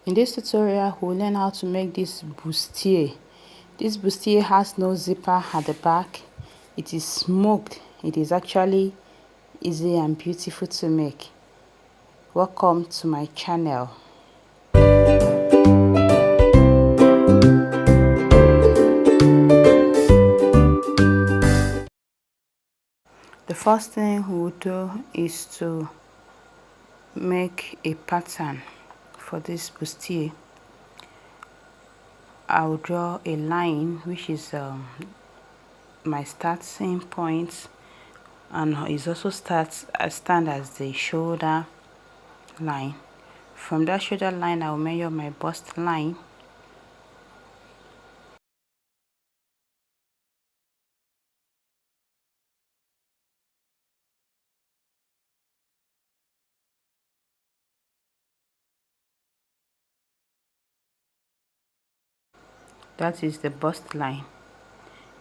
In this tutorial, we'll learn how to make this bustier. This bustier has no zipper at the back. It is smoked. It is actually easy and beautiful to make. Welcome to my channel. The first thing we'll do is to make a pattern for this bustier. I'll draw a line which is my starting point, and it also stand as the shoulder line. From that shoulder line, I'll measure my bust line. That is the bust line.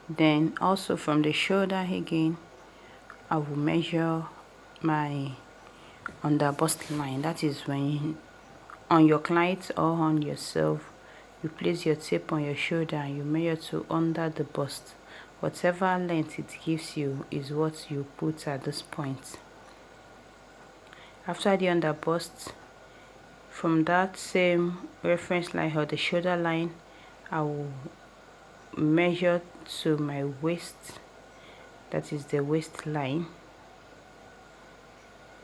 Then also from the shoulder again, I will measure my under bust line. That is when on your client or on yourself, you place your tape on your shoulder and you measure to under the bust. Whatever length it gives you is what you put at this point. After the under bust, from that same reference line or the shoulder line, I will measure to my waist. That is the waistline.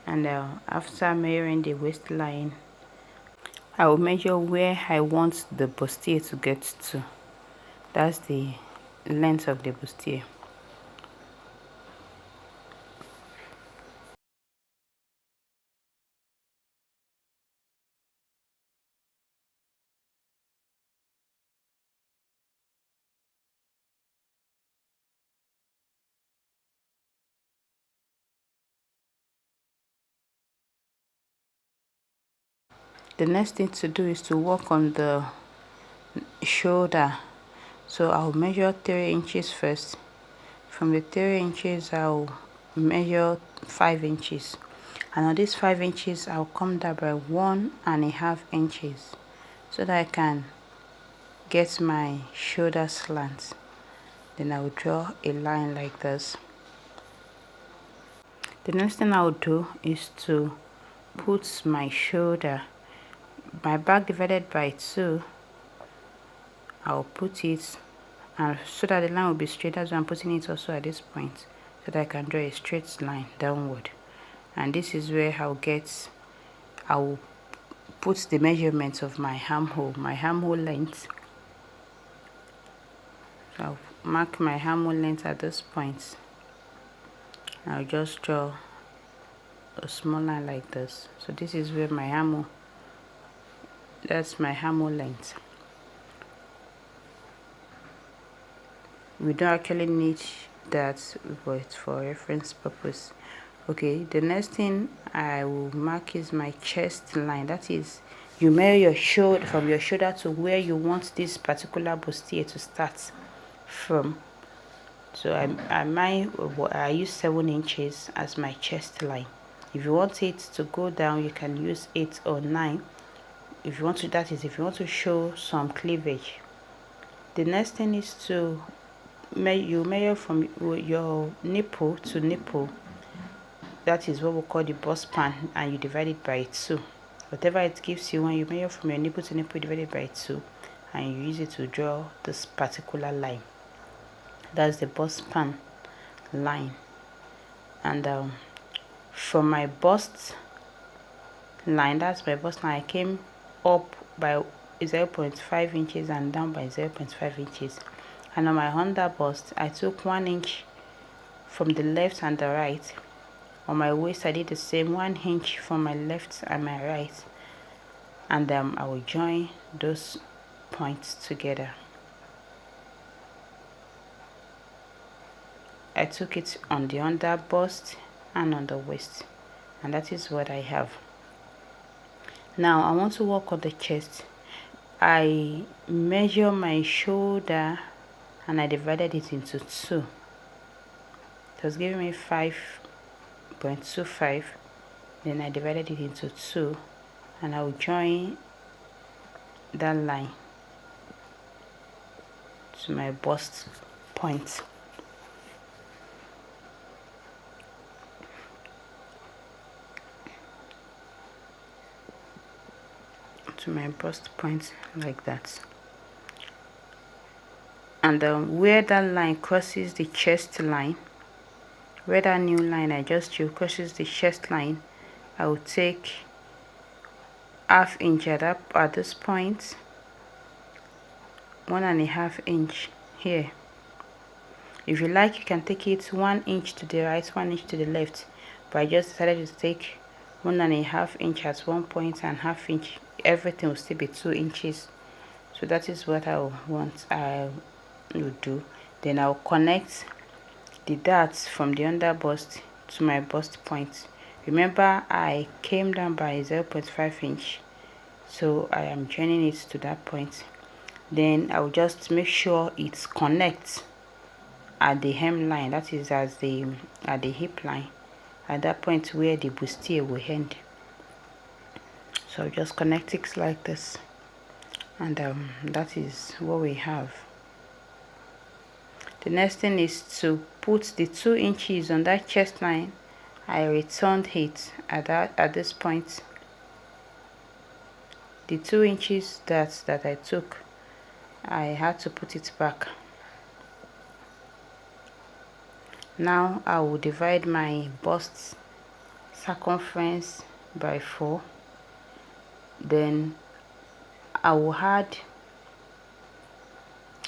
And after measuring the waistline, I will measure where I want the bustier to get to. That's the length of the bustier. The next thing to do is to work on the shoulder. So I'll measure 3 inches first. From the 3 inches, I'll measure 5 inches. And on these 5 inches, I'll come down by 1.5 inches so that I can get my shoulder slant. Then I will draw a line like this. The next thing I will do is to put my shoulder, my back divided by 2. I'll put it, and so that the line will be straight. That's why I'm putting it also at this point, so that I can draw a straight line downward. And this is where I'll put the measurement of my armhole length. So I'll mark my armhole length at this point. I'll just draw a small line like this. So this is where my armhole, that's my armhole length. We don't actually need that, but for reference purpose. Okay, the next thing I will mark is my chest line. That is, you measure your shoulder from your shoulder to where you want this particular bustier to start from. So I use 7 inches as my chest line. If you want it to go down, you can use 8 or 9. If you want to, that is if you want to show some cleavage. The next thing is to measure from your nipple to nipple. That is what we call the bust span, and you divide it by 2. Whatever it gives you, when you measure from your nipple to nipple, divide it by 2, and you use it to draw this particular line. That's the bust span line. And from my bust line, that's my bust line, I came up by 0.5 inches and down by 0.5 inches. And on my under bust, I took 1 inch from the left and the right. On my waist, I did the same, 1 inch from my left and my right. And I will join those points together. I took it on the under bust and on the waist, and that is what I have. Now I want to work on the chest. I measure my shoulder and I divided it into 2. It was giving me 5.25. Then I divided it into 2, and I will join that line to my bust point. To my bust point like that. And where that line crosses the chest line, where that new line I just drew crosses the chest line, I will take ½ inch at this point, 1½ inch here. If you like, you can take it 1 inch to the right, 1 inch to the left, but I just decided to take 1½ inch at one point and ½ inch. Everything will still be 2 inches. So that is what I will do. Then I'll connect the darts from the under bust to my bust point. Remember, I came down by 0.5 inch, so I am joining it to that point. Then I'll just make sure it connects at the hemline, that is at the hip line, at that point where the bustier will end. So I'll just connect it like this, and that is what we have. The next thing is to put the 2 inches on that chest line. I returned it at this point. The 2 inches that I took, I had to put it back. Now I will divide my bust circumference by 4. Then I will add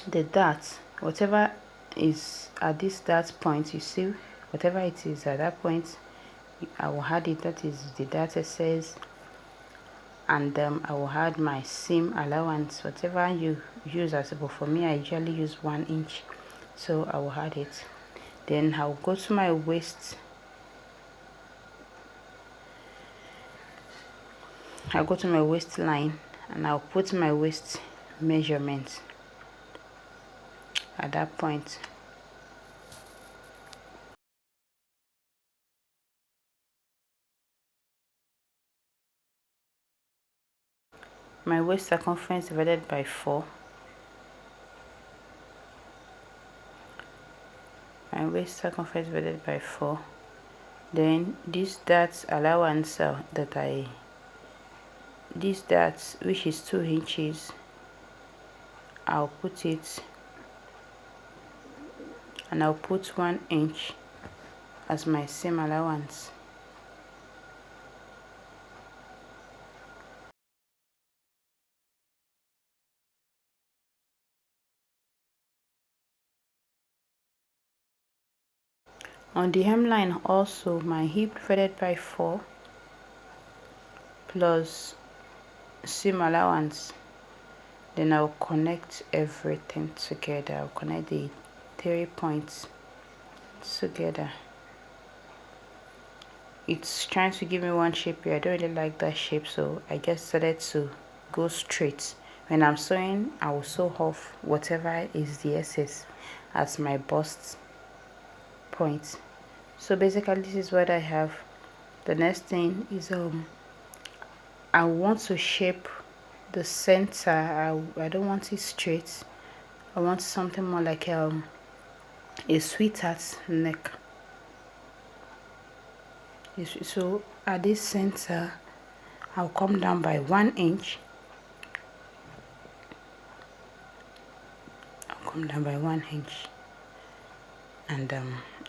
the dart, whatever is at this dart point. You see, whatever it is at that point, I will add it. That is the dart says. And I will add my seam allowance, whatever you use as well. For me, I usually use 1 inch, so I will add it. Then I'll go to my waist. I'll go to my waistline and I'll put my waist measurement at that point. My waist circumference divided by 4. My waist circumference divided by 4. Then this dart allowance this dart, which is 2 inches, I'll put it, and I'll put 1 inch as my seam allowance. On the hemline also, my hip divided by 4 plus seam allowance. Then I'll connect everything together. I'll connect the 3 points together. It's trying to give me one shape here. I don't really like that shape, so I just decided to go straight. When I'm sewing, I will sew off whatever is the excess as my bust point. So basically, this is what I have. The next thing is I want to shape the center. I don't want it straight. I want something more like a sweetheart's neck. So at this center, I'll come down by 1 inch. I'll come down by 1 inch, and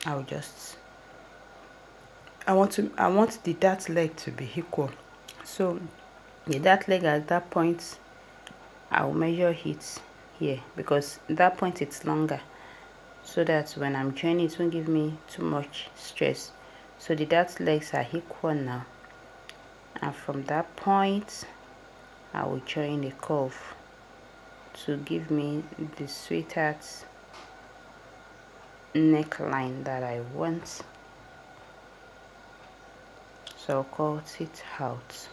I'll just, I want the dart leg to be equal. So the dart leg at that point, I'll measure it here, because that point it's longer, so that when I'm joining it won't give me too much stress. So the dart legs are equal now, and from that point I will join the curve to give me the sweetheart neckline that I want. So I'll cut it out.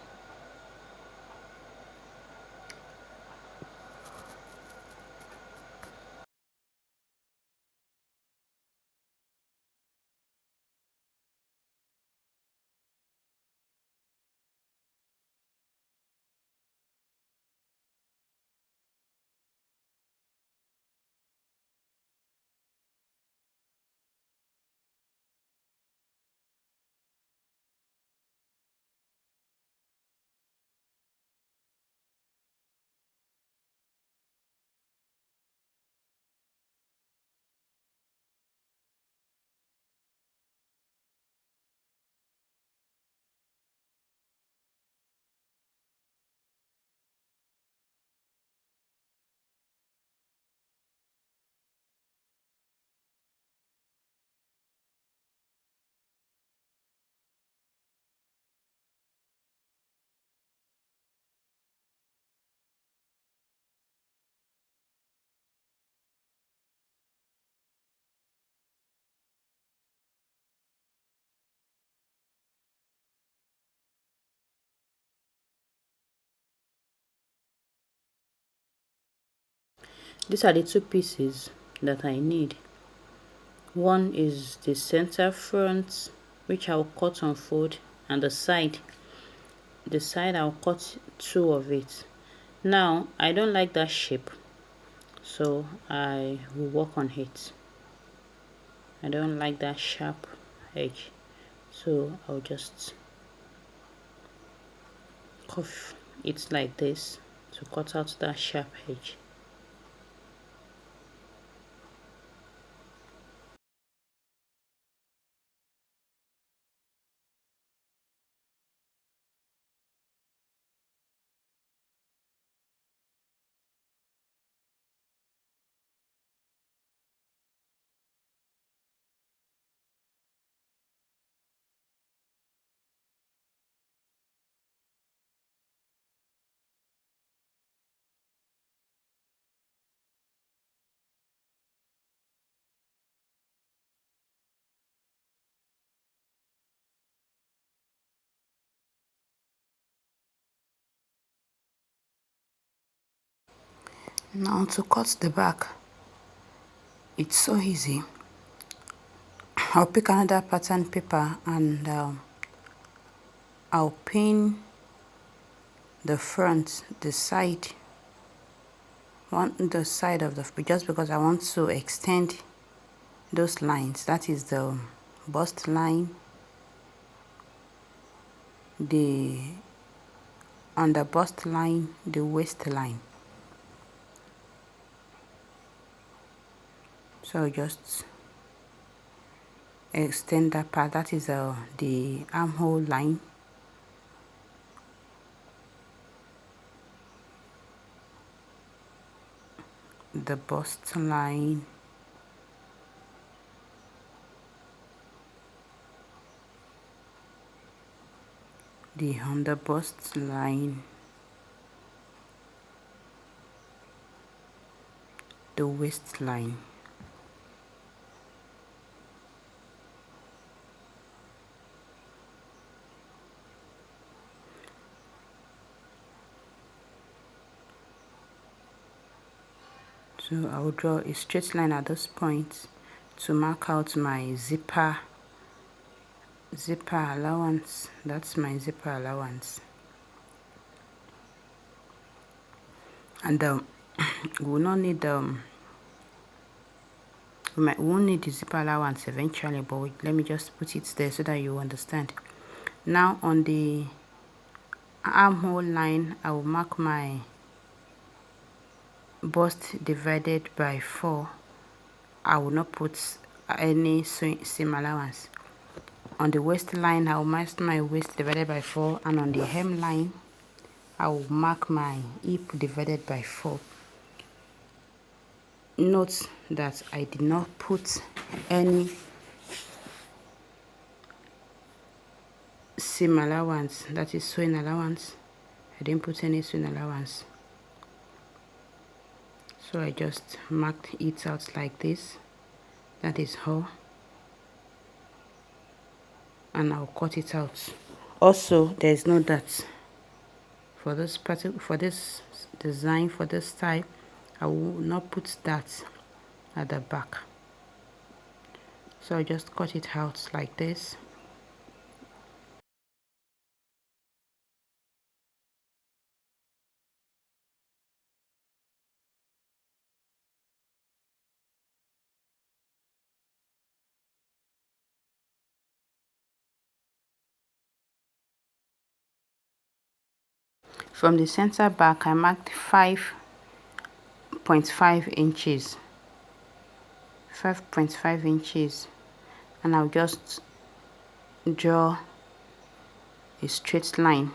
These are the two pieces that I need. One is the center front, which I'll cut on fold, and the side I'll cut two of it. Now I don't like that shape, so I will work on it. I don't like that sharp edge, so I'll just curve it like this to cut out that sharp edge. Now to cut the back, it's so easy. I'll pick another pattern paper and I'll pin the front, the side of the, just because I want to extend those lines. That is the bust line, on the bust line, the waist line. So just extend that part. That is the armhole line. The bust line, the under bust line, the waistline. So I will draw a straight line at this point to mark out my zipper allowance. That's my zipper allowance. And we will not need we won't need the zipper allowance eventually, but let me just put it there so that you understand. Now on the armhole line, I will mark my bust divided by 4. I will not put any seam allowance. On the waistline, I will mark my waist divided by 4, and on the hem line, I will mark my hip divided by 4. Note that I did not put any seam allowance, that is sewing allowance. I didn't put any sewing allowance. So I just marked it out like this. That is how. And I'll cut it out. Also, there is no dot for this design, for this type. I will not put that at the back, so I just cut it out like this. From the center back, I marked 5.5 inches, 5.5 inches, and I'll just draw a straight line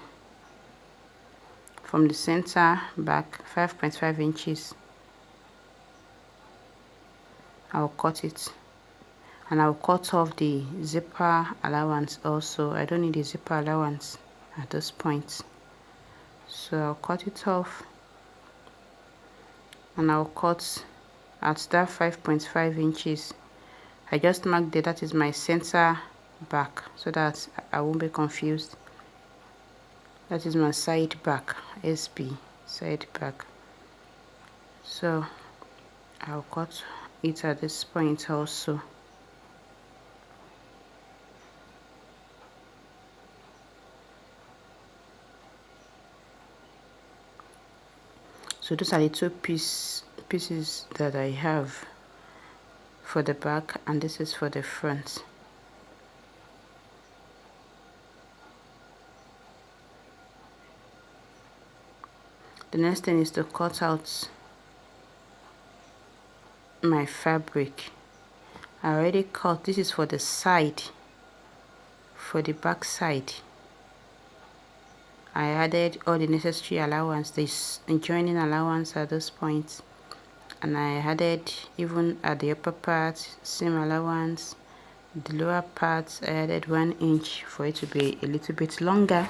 from the center back, 5.5 inches. I'll cut it, and I'll cut off the zipper allowance also. I don't need a zipper allowance at this point, so I'll cut it off, and I'll cut at that 5.5 inches. I just marked it, that is my center back, so that I won't be confused. That is my side back, SB, side back. So I'll cut it at this point also. So those are the two pieces that I have for the back, and this is for the front. The next thing is to cut out my fabric. I already cut. This is for the side, for the back side. I added all the necessary allowance, this joining allowance at this point, and I added even at the upper part seam allowance. The lower part I added 1 inch for it to be a little bit longer.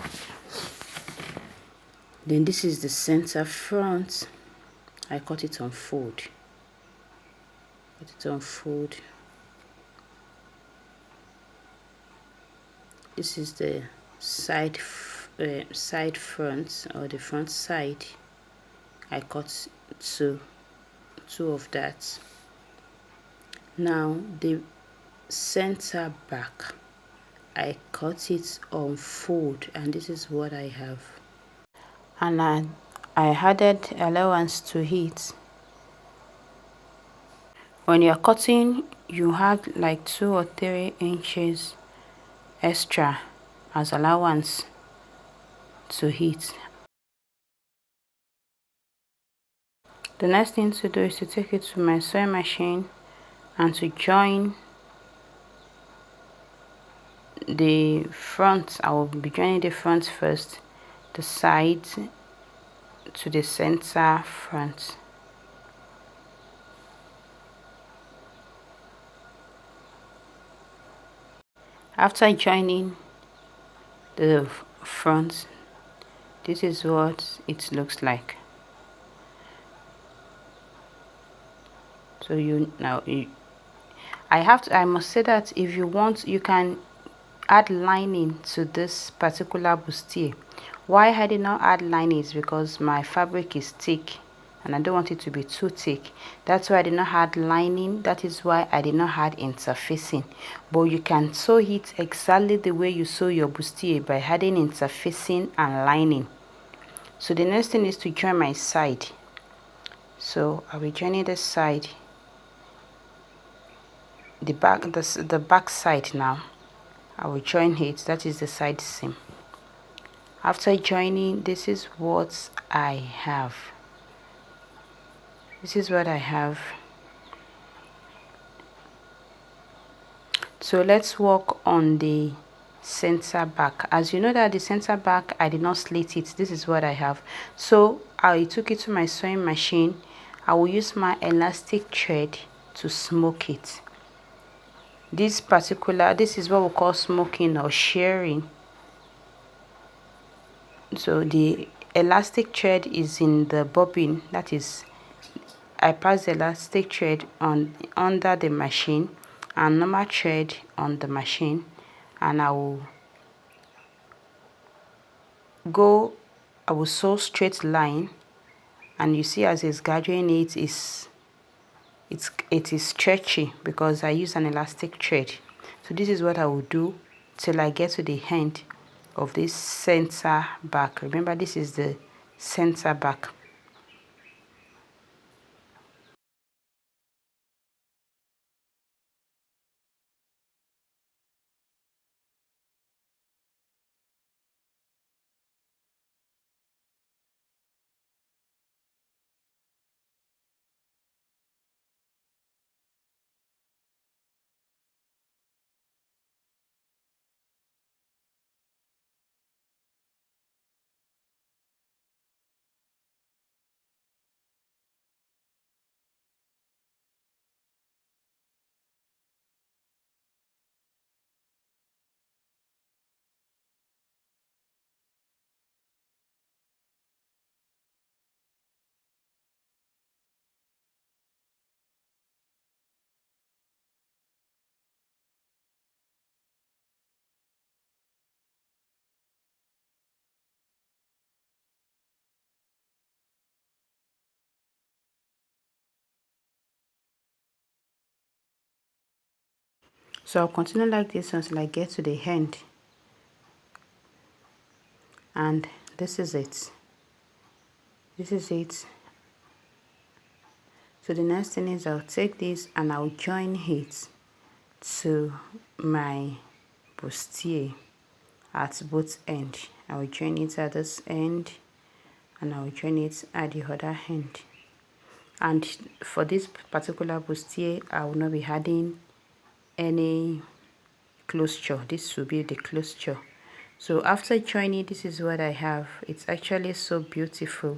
Then this is the center front. I cut it on fold. Cut it on fold. This is the side front, or the front side. I cut two of that. Now the center back, I cut it on fold, and this is what I have. And I added allowance to it. When you're cutting, you have like 2 or 3 inches extra as allowance to it. The next thing to do is to take it to my sewing machine and to join the front. I will be joining the front first, the sides to the center front. After joining the front, this is what it looks like. So I must say that if you want, you can add lining to this particular bustier. Why I did not add lining is because my fabric is thick and I don't want it to be too thick. That's why I did not add lining. That is why I did not add interfacing. But you can sew it exactly the way you sew your bustier by adding interfacing and lining. So the next thing is to join my side. So I'll be joining the side, the back side. Now I will join it. That is the side seam. After joining, this is what I have. This is what I have. So let's work on the center back. As you know that the center back, I did not slit it. This is what I have. So I took it to my sewing machine. I will use my elastic thread to smoke it. This is what we call smoking or shearing. So the elastic thread is in the bobbin. That is, I pass the elastic thread on under the machine and normal thread on the machine, and I will sew straight line, and you see as it's gathering it is stretchy because I use an elastic thread. So this is what I will do till I get to the end of this center back. Remember, this is the center back. So I'll continue like this until I get to the end. And this is it. This is it. So the next thing is I'll take this and I'll join it to my bustier at both ends. I will join it at this end and I will join it at the other end. And for this particular bustier, I will not be adding any closure. This will be the closure. So after joining, this is what I have. It's actually so beautiful.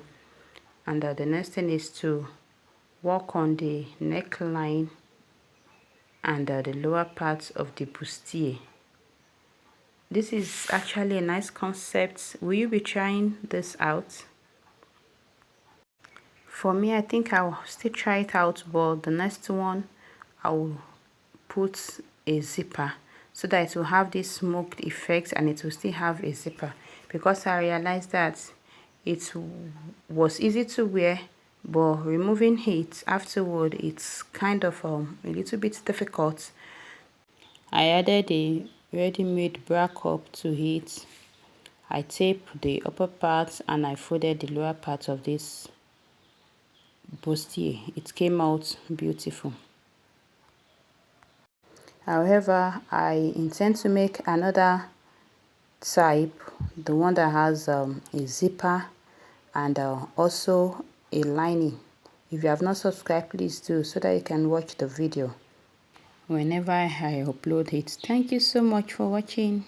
And the next thing is to work on the neckline and the lower part of the bustier. This is actually a nice concept. Will you be trying this out? For me, I think I'll still try it out, but the next one I will put a zipper so that it will have this smoked effect and it will still have a zipper, because I realized that it was easy to wear, but removing it afterward, it's kind of a little bit difficult. I added a ready-made bra cup to it. I taped the upper part and I folded the lower part of this bustier. It came out beautiful. However, I intend to make another type, the one that has a zipper and also a lining. If you have not subscribed, please do, so that you can watch the video whenever I upload it. Thank you so much for watching.